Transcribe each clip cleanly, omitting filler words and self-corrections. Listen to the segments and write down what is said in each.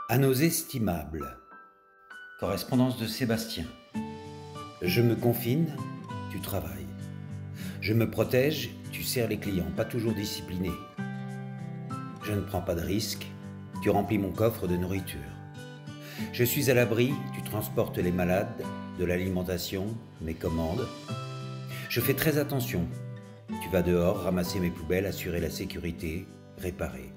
À nos estimables. Correspondance de Sébastien. Je me confine, tu travailles. Je me protège, tu sers les clients, pas toujours disciplinés. Je ne prends pas de risques, tu remplis mon coffre de nourriture. Je suis à l'abri, tu transportes les malades, de l'alimentation, mes commandes. Je fais très attention. Tu vas dehors, ramasser mes poubelles, assurer la sécurité, réparer.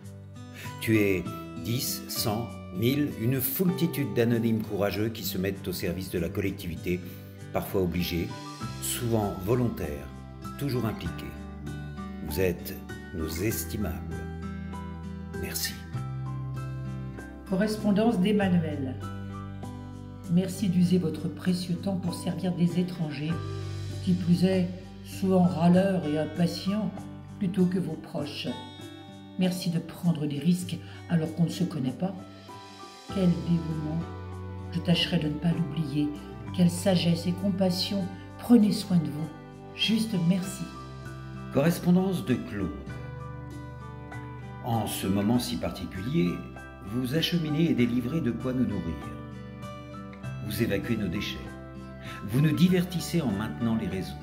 Tu es 10, 100, 1000, une foultitude d'anonymes courageux qui se mettent au service de la collectivité, parfois obligés, souvent volontaires, toujours impliqués. Vous êtes nos estimables. Merci. Correspondance d'Emmanuel. Merci d'user votre précieux temps pour servir des étrangers, qui plus est, souvent râleurs et impatients, plutôt que vos proches. Merci de prendre des risques alors qu'on ne se connaît pas. Quel dévouement! Je tâcherai de ne pas l'oublier. Quelle sagesse et compassion! Prenez soin de vous. Juste merci. Correspondance de Claude. En ce moment si particulier, vous acheminez et délivrez de quoi nous nourrir. Vous évacuez nos déchets. Vous nous divertissez en maintenant les réseaux.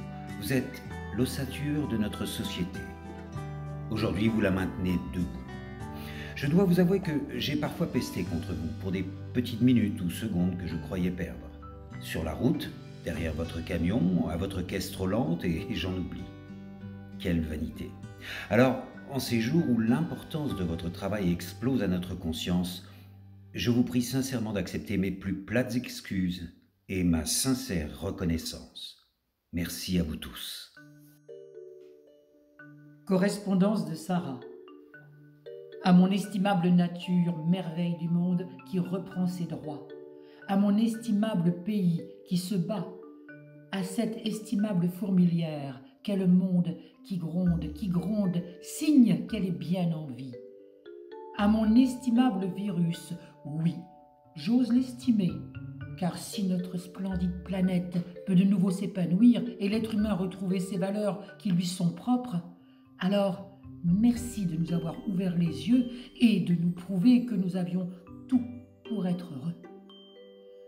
Vous êtes l'ossature de notre société. Aujourd'hui, vous la maintenez debout. Je dois vous avouer que j'ai parfois pesté contre vous pour des petites minutes ou secondes que je croyais perdre. Sur la route, derrière votre camion, à votre caisse trop lente, et j'en oublie. Quelle vanité! Alors, en ces jours où l'importance de votre travail explose à notre conscience, je vous prie sincèrement d'accepter mes plus plates excuses et ma sincère reconnaissance. Merci à vous tous. Correspondance de Sarah. À mon estimable nature, merveille du monde qui reprend ses droits. À mon estimable pays qui se bat. À cette estimable fourmilière, quel monde qui gronde, signe qu'elle est bien en vie. À mon estimable virus, oui, j'ose l'estimer, car si notre splendide planète peut de nouveau s'épanouir et l'être humain retrouver ses valeurs qui lui sont propres, alors merci de nous avoir ouvert les yeux et de nous prouver que nous avions tout pour être heureux.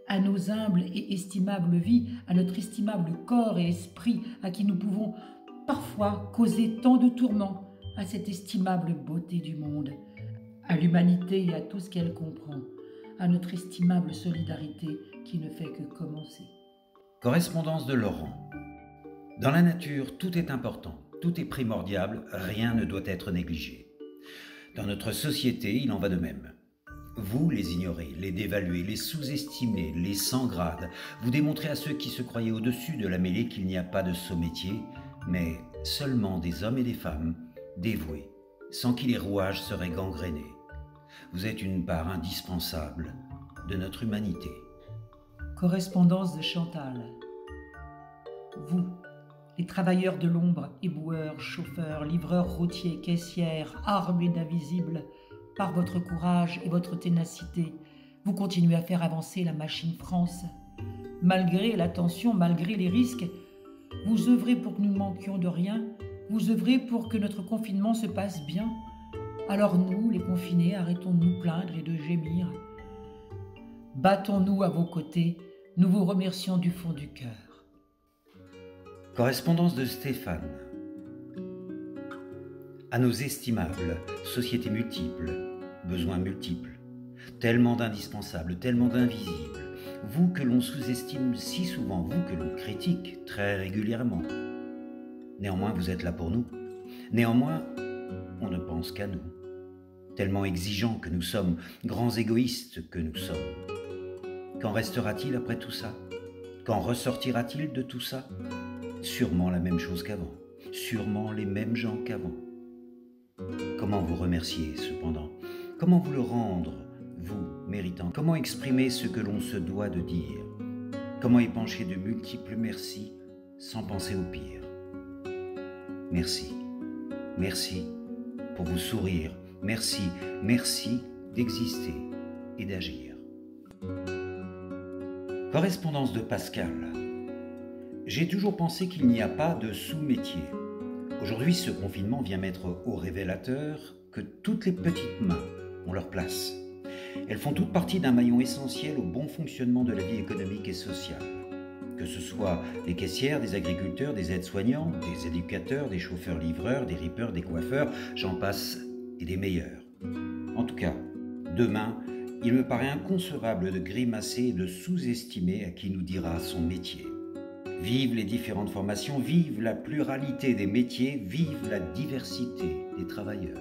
À nos humbles et estimables vies, à notre estimable corps et esprit à qui nous pouvons parfois causer tant de tourments, à cette estimable beauté du monde, à l'humanité et à tout ce qu'elle comprend, à notre estimable solidarité qui ne fait que commencer. Correspondance de Laurent. Dans la nature, tout est important, tout est primordial, rien ne doit être négligé. Dans notre société, il en va de même. Vous les ignorez, les dévaluez, les sous-estimez, les sans grade. Vous démontrez à ceux qui se croyaient au-dessus de la mêlée qu'il n'y a pas de sot métier, mais seulement des hommes et des femmes dévoués, sans qui les rouages seraient gangrénés. Vous êtes une part indispensable de notre humanité. Correspondance de Chantal. Vous, les travailleurs de l'ombre, éboueurs, chauffeurs, livreurs routiers, caissières, armés d'invisibles, par votre courage et votre ténacité, vous continuez à faire avancer la machine France. Malgré la tension, malgré les risques, vous œuvrez pour que nous ne manquions de rien, vous œuvrez pour que notre confinement se passe bien. Alors nous, les confinés, arrêtons de nous plaindre et de gémir. Battons-nous à vos côtés, nous vous remercions du fond du cœur. Correspondance de Stéphane. À nos estimables, sociétés multiples, besoins multiples, tellement d'indispensables, tellement d'invisibles, vous que l'on sous-estime si souvent, vous que l'on critique très régulièrement. Néanmoins, vous êtes là pour nous. Néanmoins, on ne pense qu'à nous. Tellement exigeants que nous sommes, grands égoïstes que nous sommes. Qu'en restera-t-il après tout ça? Qu'en ressortira-t-il de tout ça? Sûrement la même chose qu'avant, sûrement les mêmes gens qu'avant. Comment vous remercier cependant? Comment vous le rendre, vous, méritant? Comment exprimer ce que l'on se doit de dire? Comment épancher de multiples merci sans penser au pire? Merci, merci pour vous sourire, merci, merci d'exister et d'agir. Correspondance de Pascal. J'ai toujours pensé qu'il n'y a pas de sous-métier. Aujourd'hui, ce confinement vient mettre au révélateur que toutes les petites mains ont leur place. Elles font toutes partie d'un maillon essentiel au bon fonctionnement de la vie économique et sociale. Que ce soit des caissières, des agriculteurs, des aides-soignants, des éducateurs, des chauffeurs-livreurs, des rippers, des coiffeurs, j'en passe et des meilleurs. En tout cas, demain, il me paraît inconcevable de grimacer et de sous-estimer à qui nous dira son métier. Vive les différentes formations, vive la pluralité des métiers, vive la diversité des travailleurs.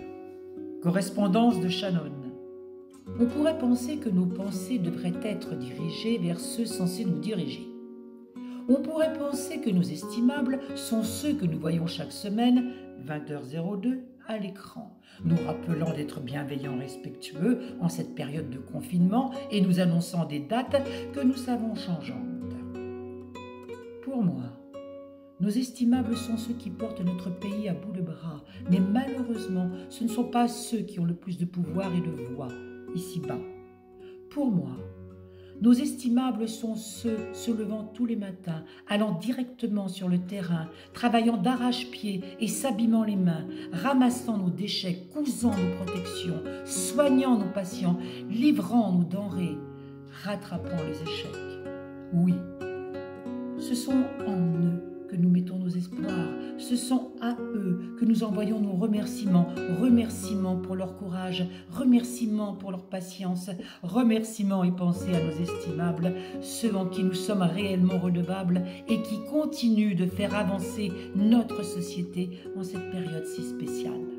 Correspondance de Shannon. On pourrait penser que nos pensées devraient être dirigées vers ceux censés nous diriger. On pourrait penser que nos estimables sont ceux que nous voyons chaque semaine, 20h02, à l'écran, nous rappelant d'être bienveillants, respectueux en cette période de confinement et nous annonçant des dates que nous savons changeantes. Pour moi, nos estimables sont ceux qui portent notre pays à bout de bras, mais malheureusement, ce ne sont pas ceux qui ont le plus de pouvoir et de voix, ici-bas. Pour moi, nos estimables sont ceux se levant tous les matins, allant directement sur le terrain, travaillant d'arrache-pied et s'abîmant les mains, ramassant nos déchets, cousant nos protections, soignant nos patients, livrant nos denrées, rattrapant les échecs. Oui, ce sont en eux que nous mettons nos espoirs, ce sont à eux que nous envoyons nos remerciements, remerciements pour leur courage, remerciements pour leur patience, remerciements et pensées à nos estimables, ceux en qui nous sommes réellement redevables et qui continuent de faire avancer notre société en cette période si spéciale.